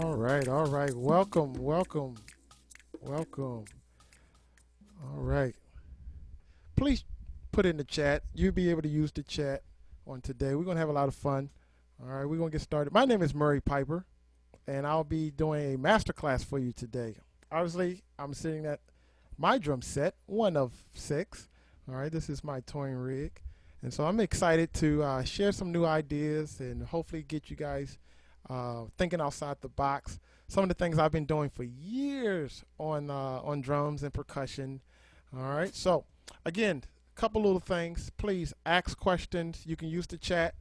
All right. Welcome, welcome, welcome. All right. Please put in the chat. You'll be able to use the chat on today. We're going to have a lot of fun. All right, we're going to get started. My name is Murray Piper, and I'll be doing a master class for you today. Obviously, I'm sitting at my drum set, one of 6. All right, this is my touring rig. And so I'm excited to share some new ideas and hopefully get you guys thinking outside the box. Some of the things I've been doing for years on drums and percussion. All right, so again, a couple little things. Please ask questions. You can use the chat.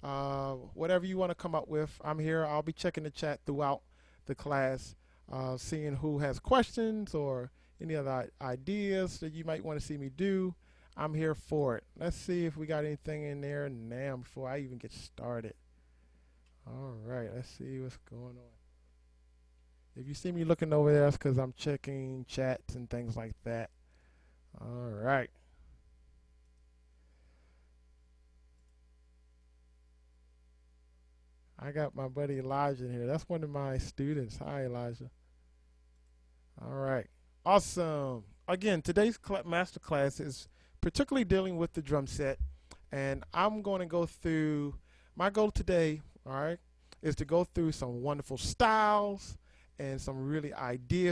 Whatever you want to come up with, I'm here. I'll be checking the chat throughout the class, seeing who has questions or any other ideas that you might want to see me do. I'm here for it. Let's see if we got anything in there now before I even get started. All right, let's see what's going on. If you see me looking over there, that's because I'm checking chats and things like that. All right. I got my buddy Elijah in here. That's one of my students. Hi, Elijah. All right. Awesome. Again, today's master class is particularly dealing with the drum set. And I'm going to go through, my goal today, all right, is to go through some wonderful styles and some really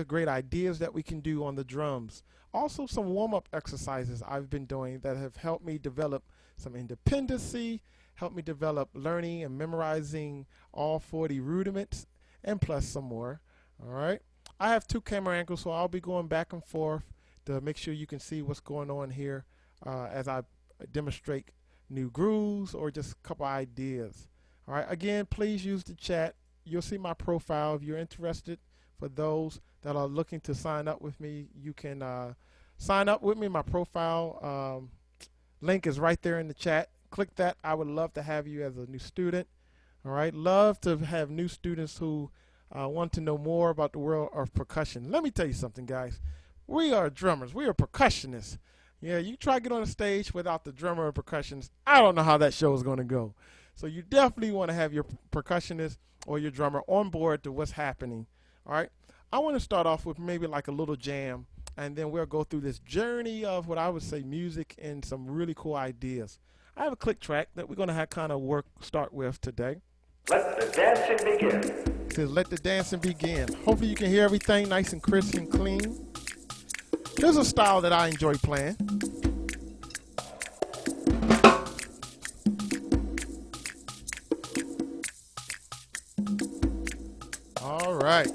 great ideas that we can do on the drums. Also some warm-up exercises I've been doing that have helped me develop some independency, helped me develop learning and memorizing all 40 rudiments, and plus some more. All right. I have 2 camera angles, so I'll be going back and forth to make sure you can see what's going on here as I demonstrate new grooves or just a couple ideas. All right. Again, please use the chat. You'll see my profile if you're interested. For those that are looking to sign up with me, you can sign up with me. My profile link is right there in the chat. Click that. I would love to have you as a new student. All right. Love to have new students who want to know more about the world of percussion. Let me tell you something, guys. We are drummers. We are percussionists. Yeah, you try to get on a stage without the drummer and percussionist, I don't know how that show is going to go. So you definitely want to have your percussionist or your drummer on board to what's happening. All right. I want to start off with maybe like a little jam, and then we'll go through this journey of what I would say music and some really cool ideas. I have a click track that we're going to have kind of start with today. Let the dancing begin. It says, let the dancing begin. Hopefully you can hear everything nice and crisp and clean. Here's a style that I enjoy playing. All right.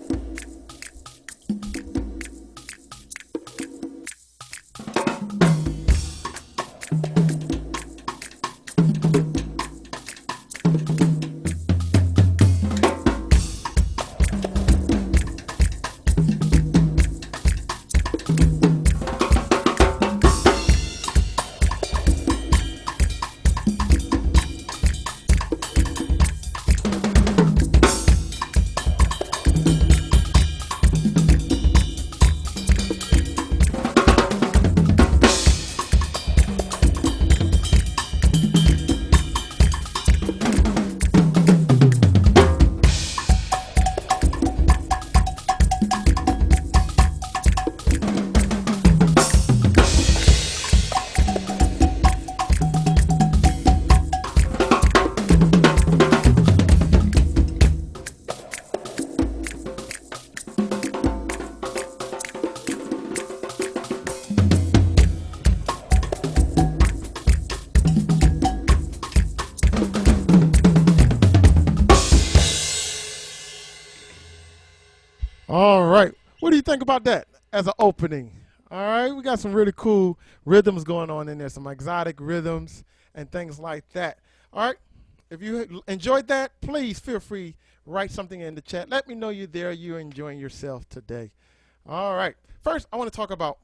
All right. What do you think about that as an opening? All right. We got some really cool rhythms going on in there, some exotic rhythms and things like that. All right. If you enjoyed that, please feel free write something in the chat. Let me know you're there, you're enjoying yourself today. All right. First, I want to talk about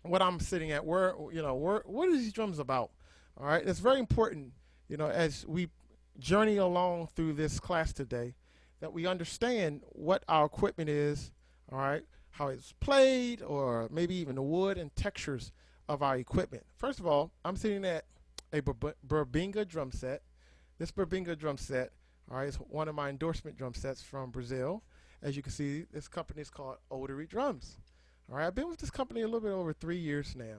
what I'm sitting at. What are these drums about? All right. It's very important, as we journey along through this class today, that we understand what our equipment is, all right, how it's played, or maybe even the wood and textures of our equipment. First of all, I'm sitting at a Burbinga drum set. This Burbinga drum set, all right, is one of my endorsement drum sets from Brazil. As you can see, this company is called Odery Drums. All right, I've been with this company a little bit over 3 years now.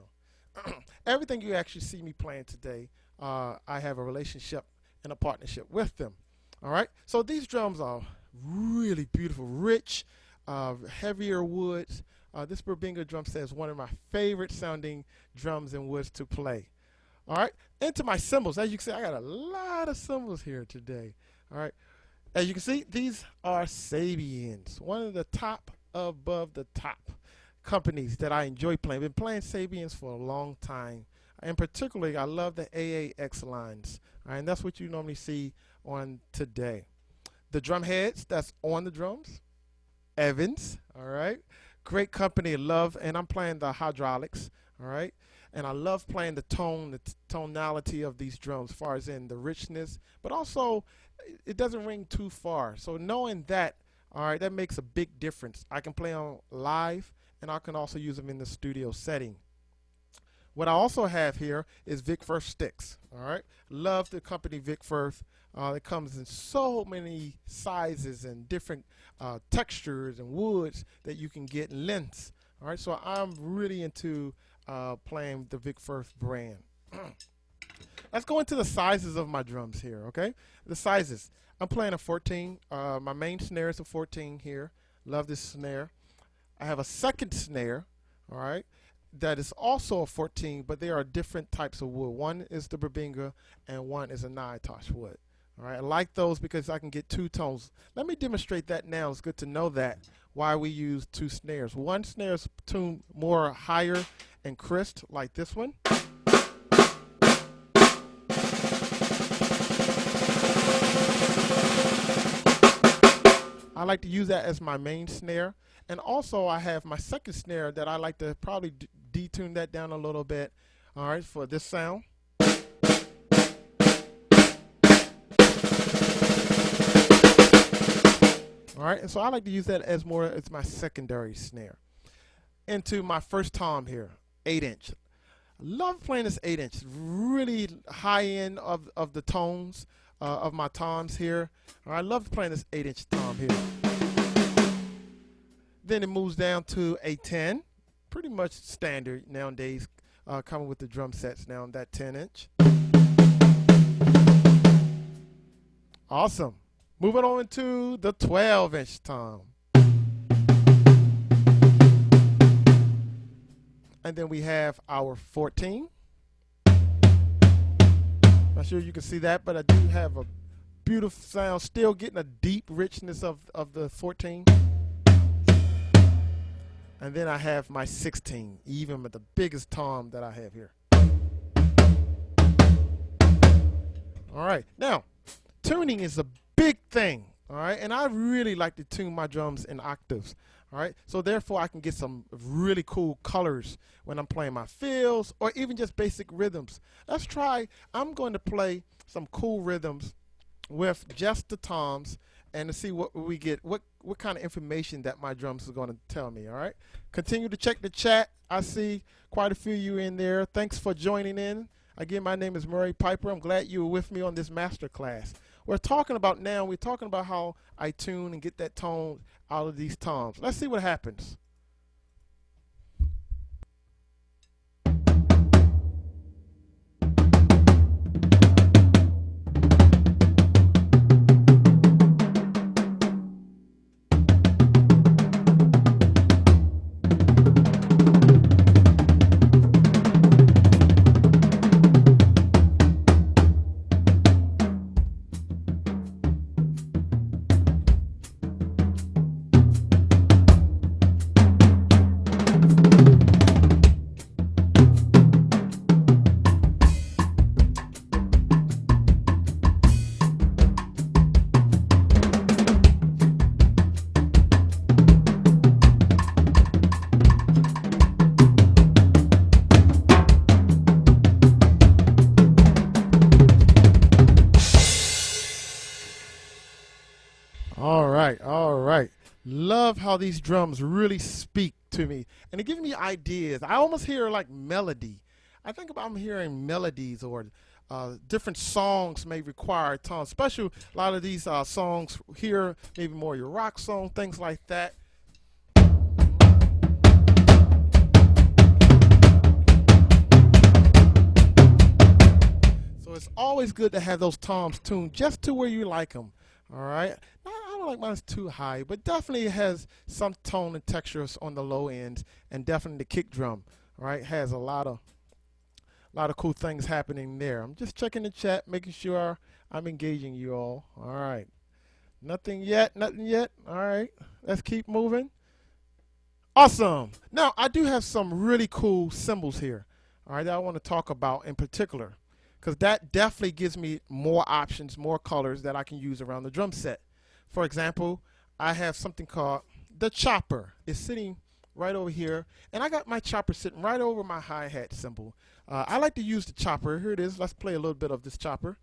Everything you actually see me playing today, I have a relationship and a partnership with them. All right, so these drums are really beautiful, rich, heavier woods. This Bubinga drum set is one of my favorite sounding drums and woods to play. All right, into my cymbals. As you can see, I got a lot of cymbals here today. All right, as you can see, these are Sabians, one of the top above the top companies that I enjoy playing. I've been playing Sabians for a long time, and particularly I love the AAX lines. All right, and that's what you normally see on today. The drum heads that's on the drums, Evans. All right, great company, love, and I'm playing the hydraulics. All right. And I love playing the tonality of these drums, as far as in the richness, but also it doesn't ring too far. So knowing that, all right, that makes a big difference. I can play on live, and I can also use them in the studio setting. What I also have here is Vic Firth sticks. All right, love the company Vic Firth. It comes in so many sizes and different textures and woods that you can get, lengths. All right, so I'm really into playing the Vic Firth brand. Let's go into the sizes of my drums here, okay? The sizes. I'm playing a 14. My main snare is a 14 here. Love this snare. I have a second snare, all right, that is also a 14, but there are different types of wood. One is the Bubinga and one is a Naitosh wood. All right, I like those because I can get two tones. Let me demonstrate that now. It's good to know that, why we use two snares. One snare is tuned more higher and crisp, like this one. I like to use that as my main snare. And also I have my second snare that I like to probably detune that down a little bit, all right, for this sound. All right, and so I like to use that as more as my secondary snare. Into my first tom here, 8-inch. Love playing this 8-inch. Really high end of the tones of my toms here. I love playing this 8-inch tom here. Then it moves down to a 10, pretty much standard nowadays, coming with the drum sets now, that 10-inch. Awesome. Moving on to the 12-inch tom. And then we have our 14. Not sure you can see that, but I do have a beautiful sound, still getting a deep richness of the 14. And then I have my 16, even with the biggest tom that I have here. All right, now, tuning is a big thing, all right? And I really like to tune my drums in octaves, all right? So therefore, I can get some really cool colors when I'm playing my fills or even just basic rhythms. Let's try, I'm going to play some cool rhythms with just the toms and to see what we get, what kind of information that my drums is going to tell me, all right? Continue to check the chat. I see quite a few of you in there. Thanks for joining in. Again, my name is Murray Piper. I'm glad you were with me on this master class. We're talking about how I tune and get that tone out of these toms. Let's see what happens. All right. Love how these drums really speak to me, and they give me ideas. I almost hear like melody. I think about I'm hearing melodies or different songs may require toms. Especially a lot of these songs here, maybe more your rock song, things like that. So it's always good to have those toms tuned just to where you like them. All right. I don't like mine too high, but definitely it has some tone and textures on the low ends, and definitely the kick drum. All right, has a lot of cool things happening there. I'm just checking the chat, making sure I'm engaging you all. All right. Nothing yet. Nothing yet. All right. Let's keep moving. Awesome. Now, I do have some really cool cymbals here, all right, that I want to talk about in particular, because that definitely gives me more options, more colors that I can use around the drum set. For example, I have something called the chopper. It's sitting right over here, and I got my chopper sitting right over my hi-hat cymbal. I like to use the chopper. Here it is. Let's play a little bit of this chopper.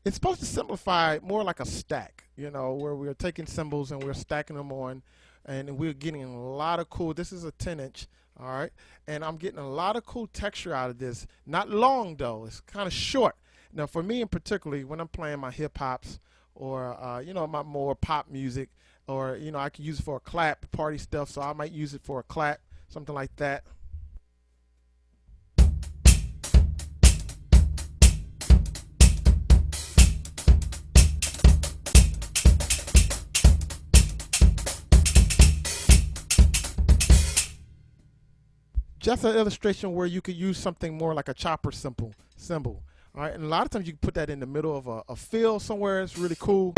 It's supposed to simplify more like a stack, you know, where we're taking cymbals and we're stacking them on, and we're getting a lot of cool. This is a 10-inch, all right, and I'm getting a lot of cool texture out of this. Not long though; it's kind of short. Now, for me in particularly, when I'm playing my hip hops or you know, my more pop music, or you know, I can use it for a clap, party stuff. So I might use it for a clap, something like that. Just an illustration where you could use something more like a chopper symbol. All right, and a lot of times you can put that in the middle of a fill somewhere. It's really cool.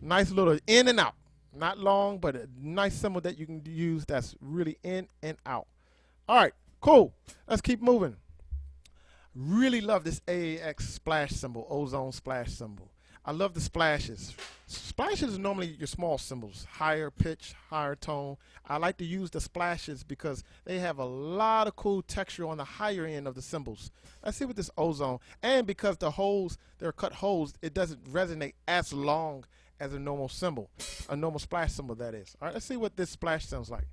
Nice little in and out. Not long, but a nice symbol that you can use that's really in and out. All right, cool. Let's keep moving. Really love this AAX splash cymbal, ozone splash cymbal. I love the splashes. Splashes are normally your small cymbals, higher pitch, higher tone. I like to use the splashes because they have a lot of cool texture on the higher end of the cymbals. Let's see what this ozone, and because the holes, they're cut holes, it doesn't resonate as long as a normal cymbal, a normal splash cymbal that is. All right, let's see what this splash sounds like.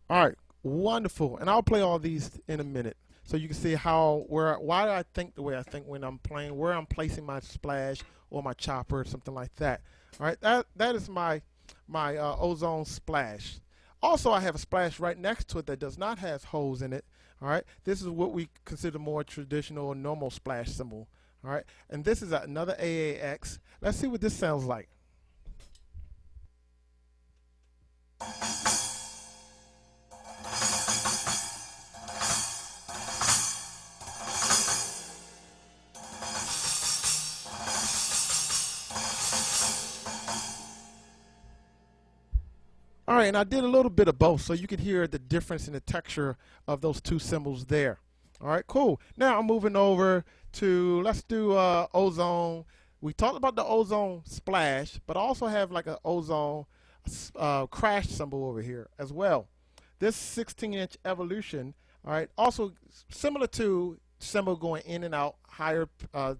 All right, wonderful. And I'll play all these in a minute, so you can see why I think the way I think when I'm playing, where I'm placing my splash or my chopper or something like that. All right, that is my ozone splash. Also, I have a splash right next to it that does not have holes in it. All right, this is what we consider more traditional or normal splash cymbal. All right, and this is another AAX. Let's see what this sounds like. All right, and I did a little bit of both, so you can hear the difference in the texture of those two cymbals there. All right, cool. Now I'm moving over to, let's do ozone. We talked about the ozone splash, but I also have like an ozone crash cymbal over here as well. This 16-inch evolution, all right, also similar to cymbal going in and out, higher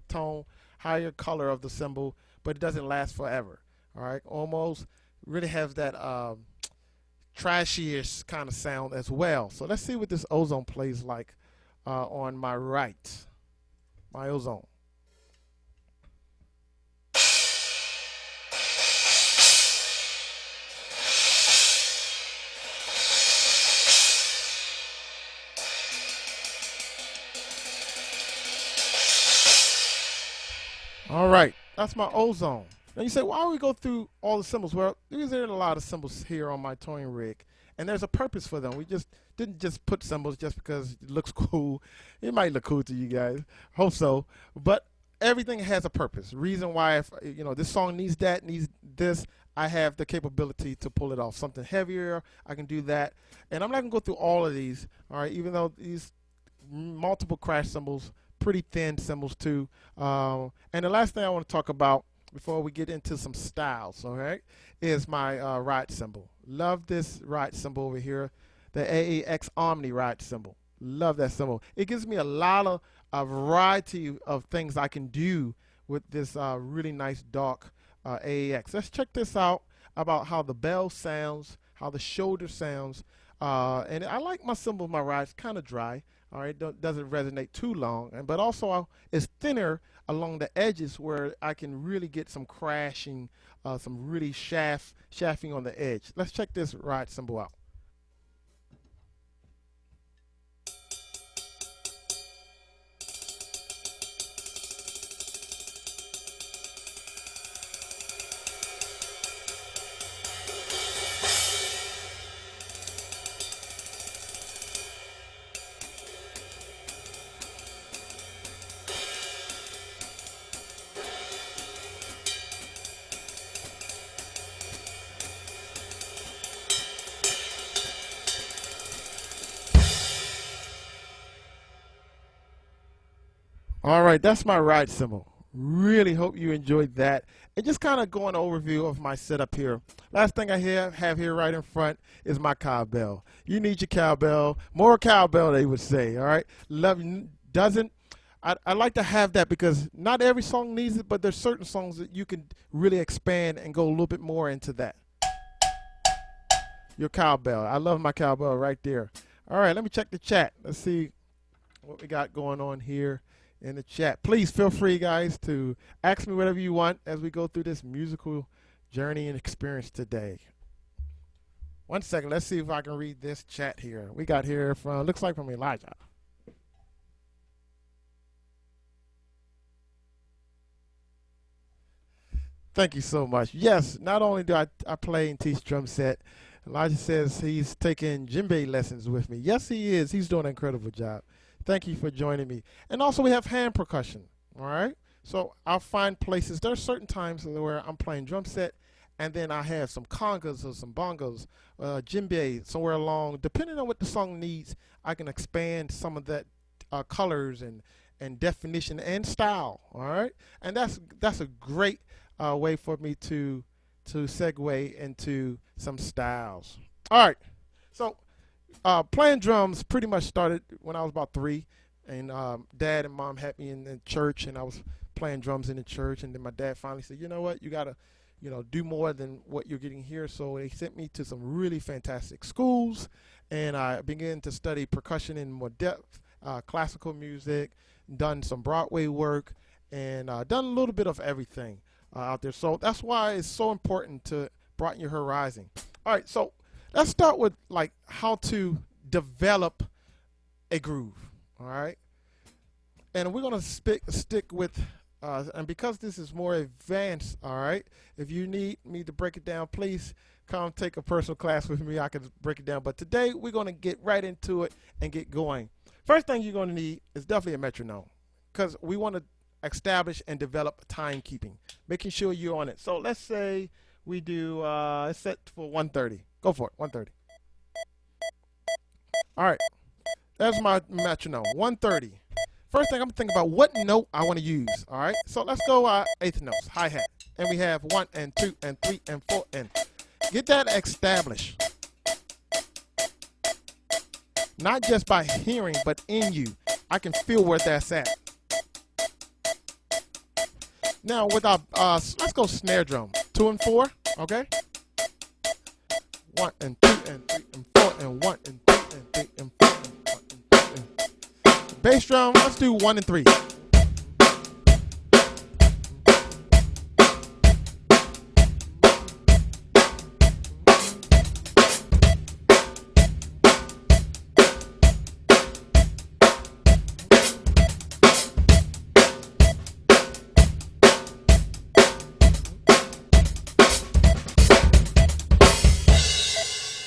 tone, higher color of the cymbal, but it doesn't last forever. All right, almost really has that trashy-ish kind of sound as well. So let's see what this ozone plays like on my right, my ozone. All right, that's my ozone. Now you say, why do we go through all the cymbals? Well, there are a lot of cymbals here on my touring rig, and there's a purpose for them. We just didn't just put cymbals just because it looks cool. It might look cool to you guys. Hope so. But everything has a purpose. Reason why, if you know this song needs that, needs this, I have the capability to pull it off. Something heavier, I can do that. And I'm not gonna go through all of these. All right, even though these multiple crash cymbals, pretty thin cymbals too. And the last thing I want to talk about before we get into some styles, all right, is my ride cymbal. Love this ride cymbal over here, the AAX Omni ride cymbal. Love that cymbal. It gives me a lot of a variety of things I can do with this really nice dark AAX. Let's check this out about how the bell sounds, how the shoulder sounds. And I like my cymbal, my rides kind of dry. All right, doesn't resonate too long, but also it's thinner along the edges where I can really get some crashing, some really shafting on the edge. Let's check this ride cymbal out. All right, that's my ride cymbal. Really hope you enjoyed that. And just kind of go an overview of my setup here. Last thing I have here right in front is my cowbell. You need your cowbell, more cowbell they would say, all right? Love doesn't. I like to have that because not every song needs it, but there's certain songs that you can really expand and go a little bit more into that. Your cowbell. I love my cowbell right there. All right, let me check the chat. Let's see what we got going on here in the chat. Please feel free, guys, to ask me whatever you want as we go through this musical journey and experience today. One second. Let's see if I can read this chat here. We got here from, looks like from Elijah. Thank you so much. Yes, not only do I play and teach drum set, Elijah says he's taking djembe lessons with me. Yes, he is. He's doing an incredible job. Thank you for joining me. And also we have hand percussion, all right? So I'll find places. There are certain times where I'm playing drum set, and then I have some congas or some bongos, djembe somewhere along. Depending on what the song needs, I can expand some of that colors and definition and style, all right? And that's a great way for me to segue into some styles. All right, so playing drums pretty much started when I was about 3, and Dad and Mom had me in the church, and I was playing drums in the church, and then my dad finally said, you know what, you gotta, do more than what you're getting here. So they sent me to some really fantastic schools, and I began to study percussion in more depth, classical music, done some Broadway work, and done a little bit of everything out there. So that's why it's so important to broaden your horizon. All right, so let's start with like how to develop a groove. All right, and we're gonna stick with and because this is more advanced, all right, if you need me to break it down, please come take a personal class with me. I can break it down, but today we're gonna get right into it and get going. First thing you're gonna need is definitely a metronome, because we want to establish and develop timekeeping, making sure you're on it. So let's say we do it's set for 1:30. Go for it, 1:30. All right, that's my metronome, 1:30. First thing I'm thinking about what note I want to use. All right, so let's go eighth notes, hi hat, and we have 1 and 2 and 3 and 4 and get that established. Not just by hearing, but in you, I can feel where that's at. Now with our let's go snare drum, 2 and 4, okay? 1 and 2 and 3 and 4 and 1 and 2 and 3 and 4 and 1 and 2 and bass drum, let's do 1 and 3.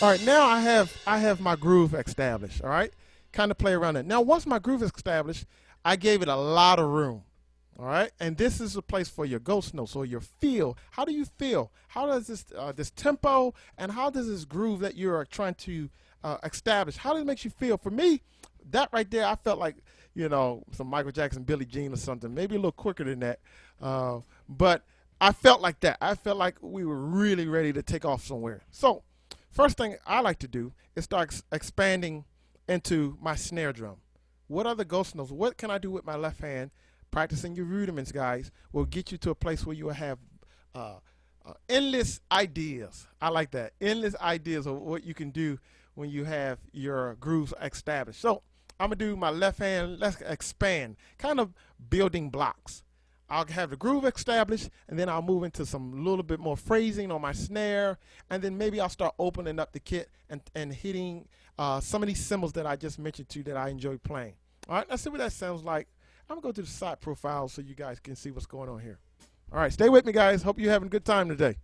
All right, now I have my groove established, all right? Kind of play around it. Now, once my groove is established, I gave it a lot of room, all right? And this is a place for your ghost notes or your feel. How do you feel? How does this tempo and how does this groove that you're trying to establish, how does it make you feel? For me, that right there, I felt like, some Michael Jackson, Billie Jean or something, maybe a little quicker than that. But I felt like that. I felt like we were really ready to take off somewhere. So, first thing I like to do is start expanding into my snare drum. What are the ghost notes? What can I do with my left hand? Practicing your rudiments, guys, will get you to a place where you will have uh, endless ideas. I like that. Endless ideas of what you can do when you have your grooves established. So I'm going to do my left hand. Let's expand, kind of building blocks. I'll have the groove established, and then I'll move into some little bit more phrasing on my snare, and then maybe I'll start opening up the kit and hitting some of these cymbals that I just mentioned to you that I enjoy playing. All right, let's see what that sounds like. I'm going to go to the side profile so you guys can see what's going on here. All right, stay with me, guys. Hope you're having a good time today.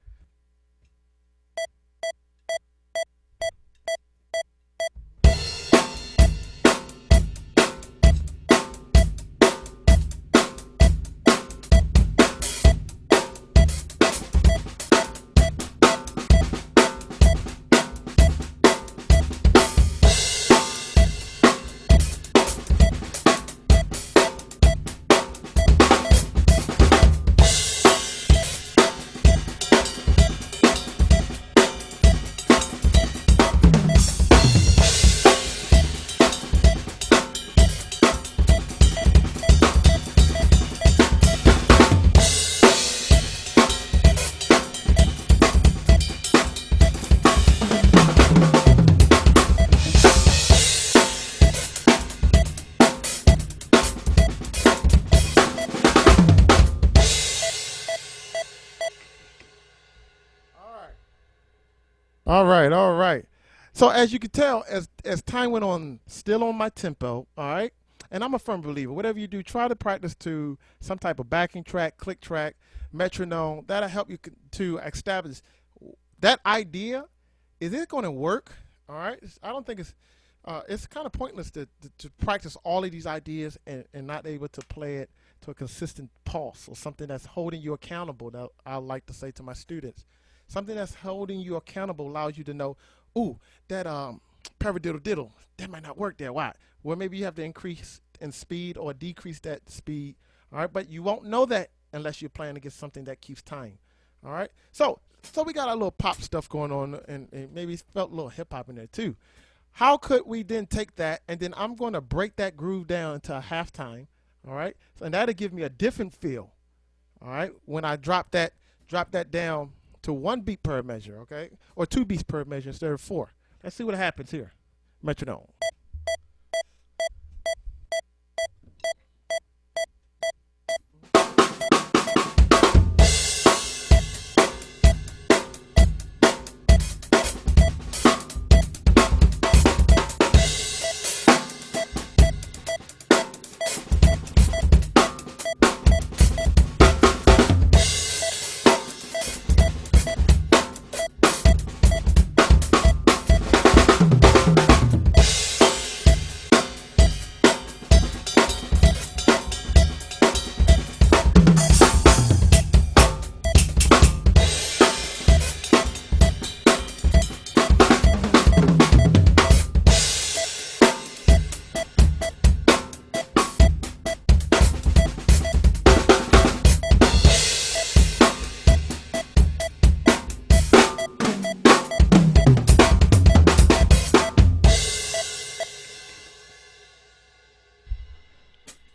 All right, all right. So as you can tell, as time went on, still on my tempo, all right? And I'm a firm believer, whatever you do, try to practice to some type of backing track, click track, metronome. That'll help you to establish that idea. Is it going to work? All right. I don't think it's kind of pointless to practice all of these ideas and not able to play it to a consistent pulse or something that's holding you accountable. That I like to say to my students. Something that's holding you accountable allows you to know, ooh, that paradiddle diddle, that might not work there. Why? Well, maybe you have to increase in speed or decrease that speed. All right, but you won't know that unless you're playing against something that keeps time. All right, so we got our little pop stuff going on, and maybe felt a little hip hop in there too. How could we then take that and then I'm going to break that groove down into a halftime? All right, so, and that'll give me a different feel. All right, when I drop that down to 1 beat per measure, okay, or 2 beats per measure instead of 4. Let's see what happens here. Metronome.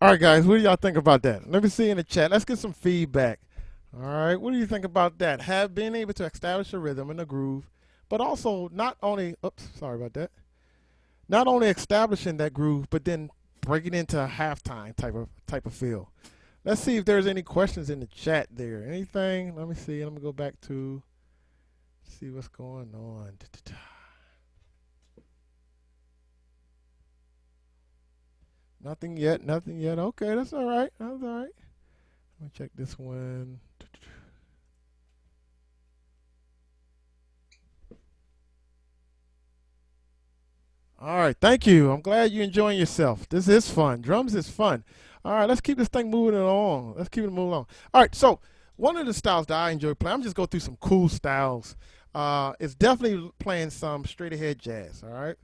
All right, guys, what do y'all think about that? Let me see in the chat. Let's get some feedback. All right, what do you think about that? Have been able to establish a rhythm and a groove, but also not only, oops, sorry about that. Not only establishing that groove, but then breaking into a halftime type of feel. Let's see if there's any questions in the chat there. Anything? Let me see. Let me go back to see what's going on. Nothing yet. Nothing yet. Okay, that's all right. That's all right. Let me check this one. All right, thank you. I'm glad you're enjoying yourself. This is fun. Drums is fun. All right, let's keep this thing moving along. Let's keep it moving along. All right, so one of the styles that I enjoy playing, I'm just going through some cool styles. It's definitely playing some straight ahead jazz. All right.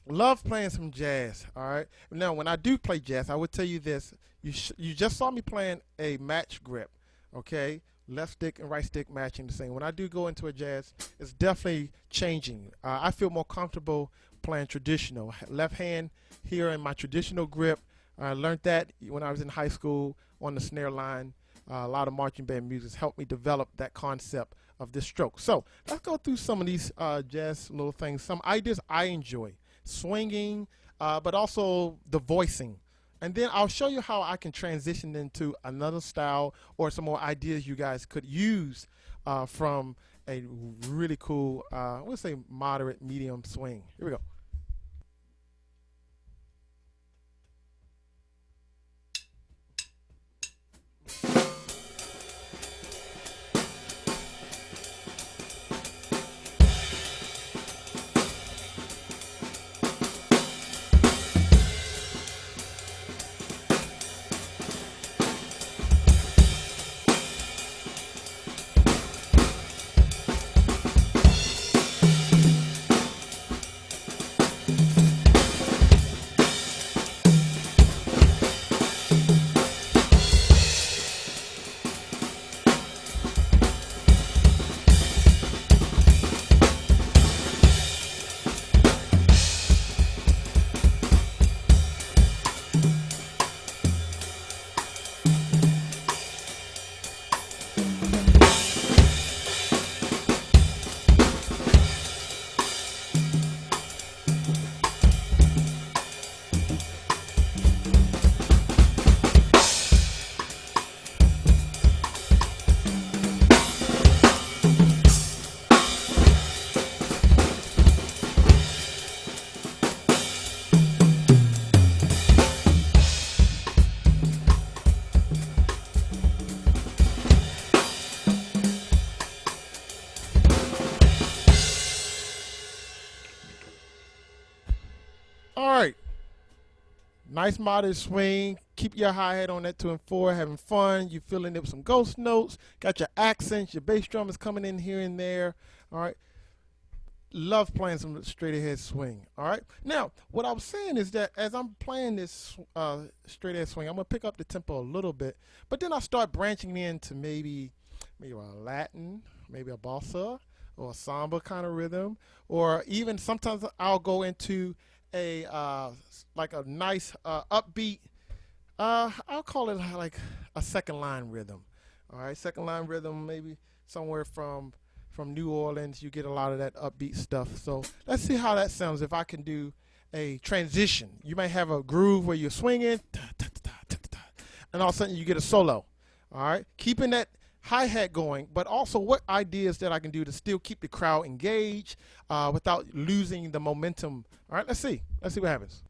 Love playing some jazz. All right. Now, when I do play jazz, I would tell you this. You just saw me playing a match grip. Okay, left stick and right stick matching the same. When I do go into a jazz, it's definitely changing. I feel more comfortable playing traditional. Left hand here in my traditional grip. I learned that when I was in high school on the snare line. A lot of marching band music has helped me develop that concept of this stroke. So let's go through some of these jazz little things, some ideas I enjoy. Swinging, but also the voicing. And then I'll show you how I can transition into another style or some more ideas you guys could use from a really cool, let's say moderate, medium swing. Here we go. All right. Nice modest swing. Keep your hi-hat on that 2 and 4, having fun. You filling it with some ghost notes. Got your accents. Your bass drum is coming in here and there. All right. Love playing some straight ahead swing. All right. Now, what I was saying is that as I'm playing this straight ahead swing, I'm gonna pick up the tempo a little bit, but then I'll start branching into maybe a Latin, maybe a bossa or a samba kind of rhythm, or even sometimes I'll go into a like a nice upbeat. I'll call it like a second line rhythm. All right, second line rhythm, maybe somewhere from New Orleans. You get a lot of that upbeat stuff. So let's see how that sounds if I can do a transition. You might have a groove where you're swinging, and all of a sudden you get a solo. All right, keeping that hi-hat going, but also what ideas that I can do to still keep the crowd engaged without losing the momentum. All right, let's see what happens.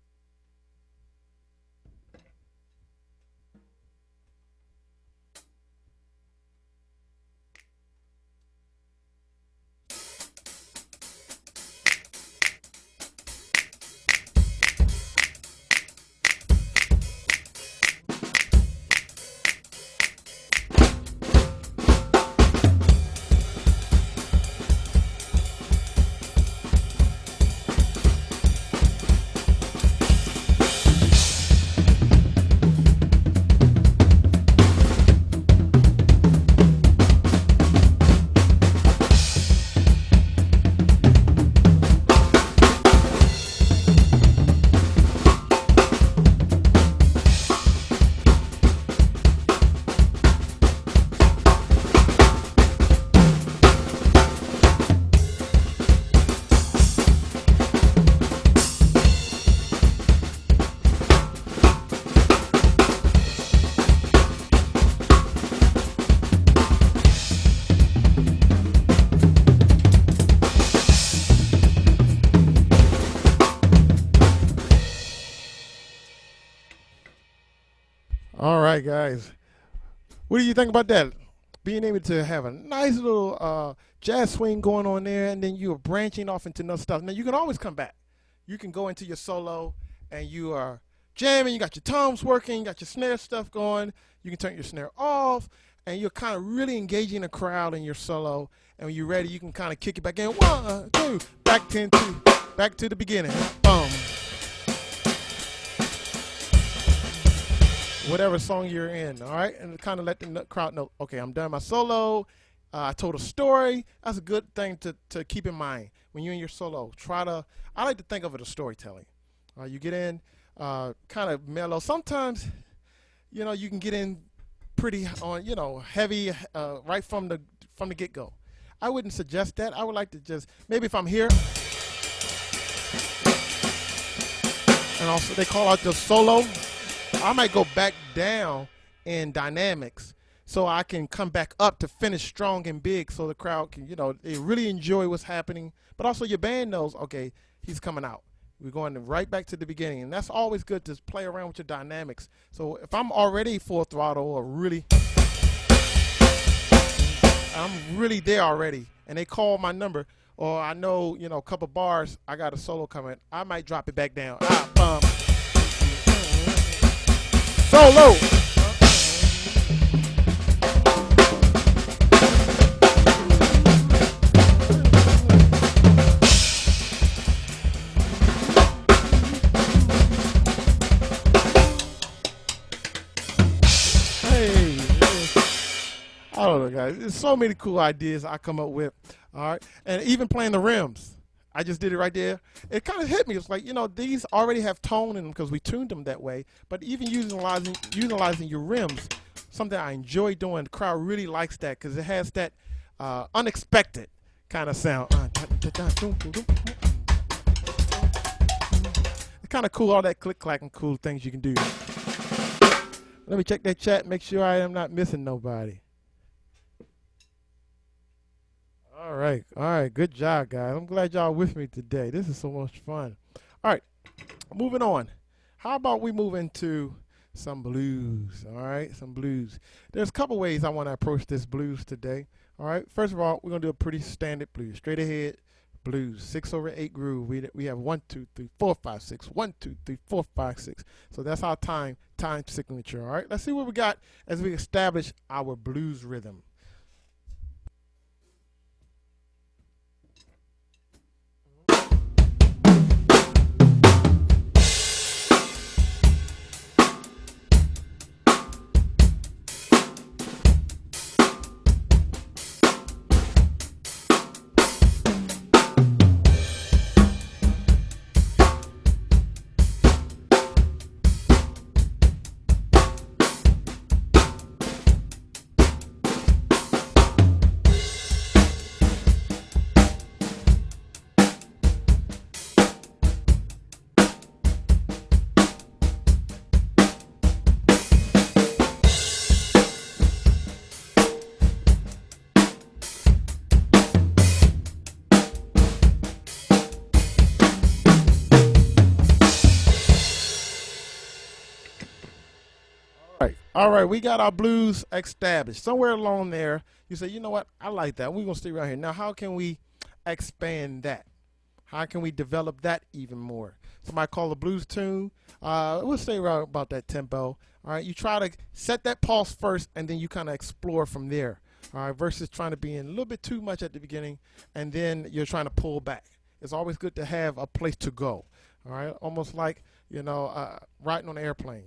All right, guys. What do you think about that? Being able to have a nice little jazz swing going on there, and then you're branching off into another stuff. Now, you can always come back. You can go into your solo, and you are jamming. You got your toms working. You got your snare stuff going. You can turn your snare off, and you're kind of really engaging the crowd in your solo. And when you're ready, you can kind of kick it back in. 1, 2, back 10, 2, back to the beginning. Boom. whatever song you're in, all right? And kind of let the crowd know, okay, I'm done my solo. I told a story. That's a good thing to keep in mind when you're in your solo. I like to think of it as storytelling. You get in kind of mellow. Sometimes, you can get in pretty on, heavy right from the get-go. I wouldn't suggest that. I would like to just, maybe if I'm here, and also they call out the solo, I might go back down in dynamics so I can come back up to finish strong and big so the crowd can, they really enjoy what's happening. But also your band knows, okay, he's coming out. We're going right back to the beginning. And that's always good to play around with your dynamics. So if I'm already full throttle or I'm really there already, and they call my number, or I know, a couple bars, I got a solo coming, I might drop it back down. Solo. Hey, I don't know, guys. There's so many cool ideas I come up with. All right, and even playing the rims. I just did it right there. It kind of hit me. It's like, these already have tone in them because we tuned them that way. But even utilizing your rims, something I enjoy doing. The crowd really likes that because it has that unexpected kind of sound. It's kind of cool, all that click-clack and cool things you can do. Let me check that chat, make sure I am not missing nobody. All right, good job, guys. I'm glad y'all with me today. This is so much fun. All right, moving on. How about we move into some blues, all right, some blues. There's a couple ways I want to approach this blues today, all right. First of all, we're going to do a pretty standard blues, straight ahead blues, 6/8 groove. We have 1, 2, 3, 4, 5, 6, 1, 2, 3, 4, 5, 6. So that's our time signature, all right. Let's see what we got as we establish our blues rhythm. All right, we got our blues established. Somewhere along there, you say, you know what, I like that. We're going to stay right here. Now, how can we expand that? How can we develop that even more? Somebody call a blues tune. We'll stay right about that tempo. All right, you try to set that pulse first, and then you kind of explore from there. All right, versus trying to be in a little bit too much at the beginning, and then you're trying to pull back. It's always good to have a place to go. All right, almost like, riding on an airplane.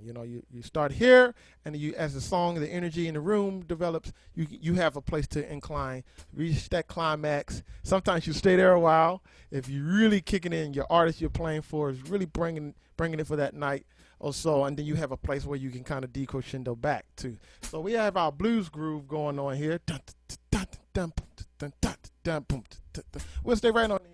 You start here, and as the song, the energy in the room develops, you have a place to incline, reach that climax. Sometimes you stay there a while. If you're really kicking in, your artist you're playing for is really bringing it for that night or so, and then you have a place where you can kind of decrescendo back to. So we have our blues groove going on here. We'll stay right on here.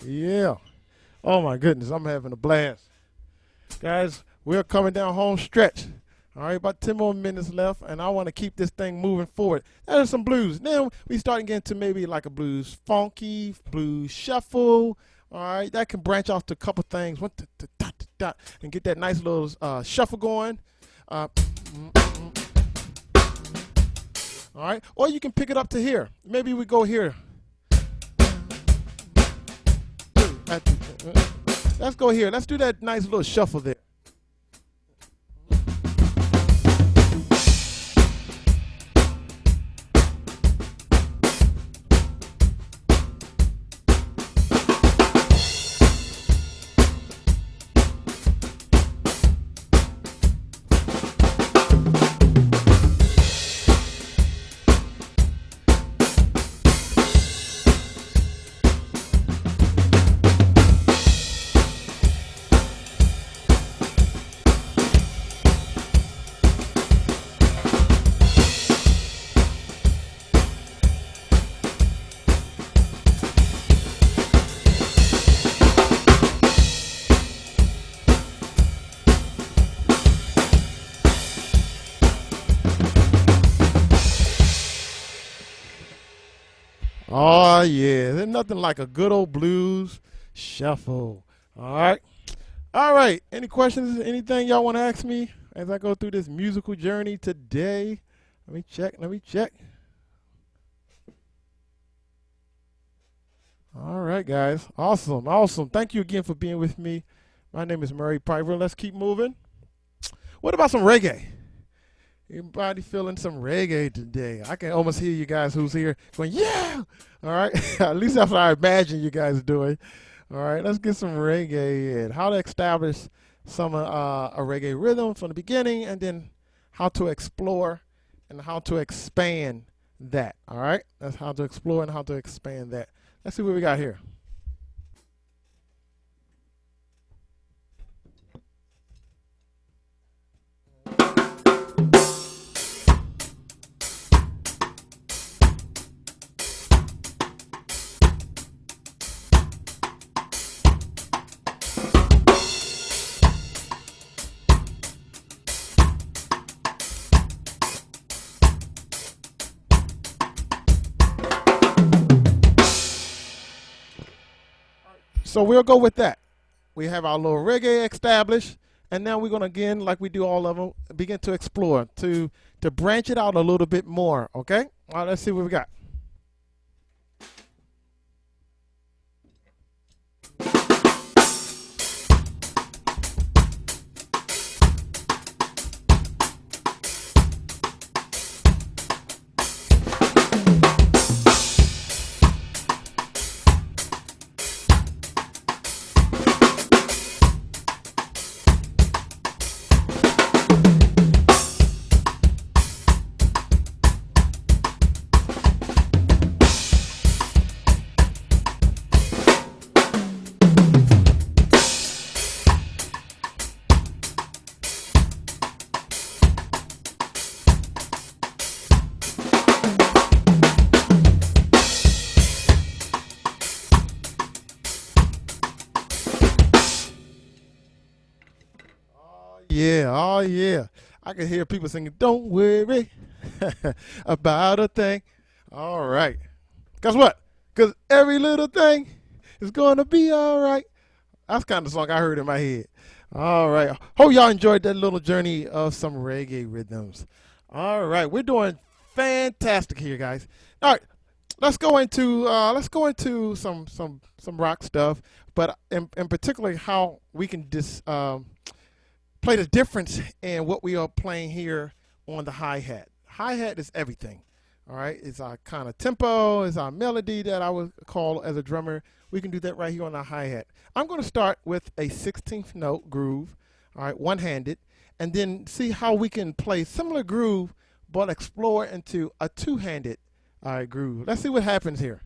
Yeah. Oh my goodness, I'm having a blast. Guys, we're coming down home stretch. All right, about 10 more minutes left, and I want to keep this thing moving forward. There's some blues. Now we starting getting to maybe like a blues funky, blues shuffle. All right, that can branch off to a couple things. And get that nice little shuffle going. All right, or you can pick it up to here. Maybe we go here. Let's go here. Let's do that nice little shuffle there. Oh, yeah. There's nothing like a good old blues shuffle. All right. All right. Any questions? Anything y'all want to ask me as I go through this musical journey today? Let me check. Let me check. All right, guys. Awesome. Awesome. Thank you again for being with me. My name is Murray Piper. Let's keep moving. What about some reggae? Everybody feeling some reggae today? I can almost hear you guys who's here going, yeah! All right. At least that's what I imagine you guys doing. All right. Let's get some reggae in. How to establish some a reggae rhythm from the beginning, and then how to explore and how to expand that. All right. That's how to explore and how to expand that. Let's see what we got here. So we'll go with that. We have our little reggae established, and now we're going to, again, like we do all of them, begin to explore, to branch it out a little bit more, okay? All right, let's see what we got. Yeah, oh yeah. I can hear people singing, don't worry about a thing. All right. Guess what? Because every little thing is going to be all right. That's kind of the song I heard in my head. All right. Hope y'all enjoyed that little journey of some reggae rhythms. All right. We're doing fantastic here, guys. All right. Let's go into some rock stuff, but in particular how we can play the difference in what we are playing here on the hi-hat. Hi-hat is everything. All right, it's our kind of tempo, it's our melody that I would call as a drummer. We can do that right here on the hi-hat. I'm going to start with a 16th note groove, all right, one-handed, and then see how we can play similar groove, but explore into a two-handed groove. Let's see what happens here.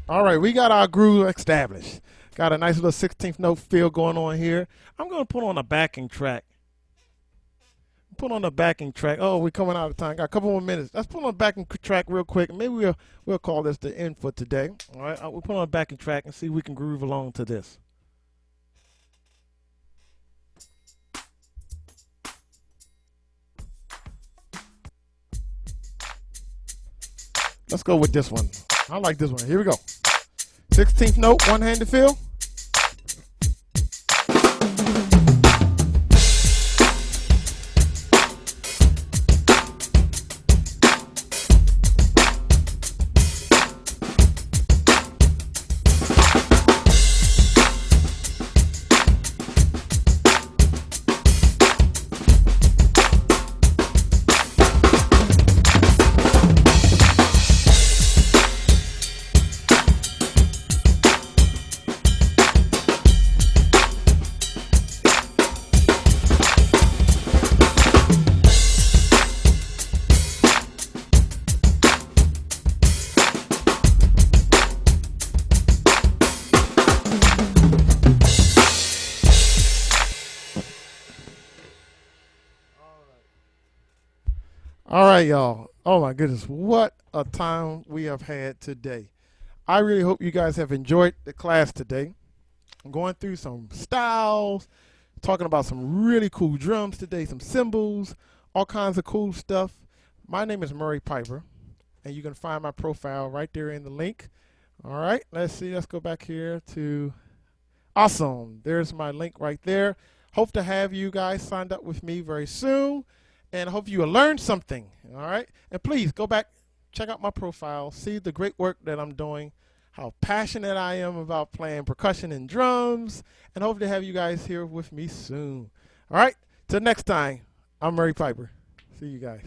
All right, we got our groove established. Got a nice little 16th note feel going on here. I'm going to put on a backing track. Put on a backing track. Oh, we're coming out of time. Got a couple more minutes. Let's put on a backing track real quick. Maybe we'll call this the end for today. All right, we'll put on a backing track and see if we can groove along to this. Let's go with this one. I like this one. Here we go. 16th note, one-handed feel. All right, y'all. Oh my goodness, what a time we have had today. I really hope you guys have enjoyed the class today. I'm going through some styles, talking about some really cool drums today, some cymbals, all kinds of cool stuff. My name is Murray Piper, and you can find my profile right there in the link. All right, let's see. Let's go back here to awesome. There's my link right there. Hope to have you guys signed up with me very soon. And I hope you learned something, all right? And please go back, check out my profile, see the great work that I'm doing, how passionate I am about playing percussion and drums, and hope to have you guys here with me soon. All right, till next time, I'm Murray Piper. See you guys.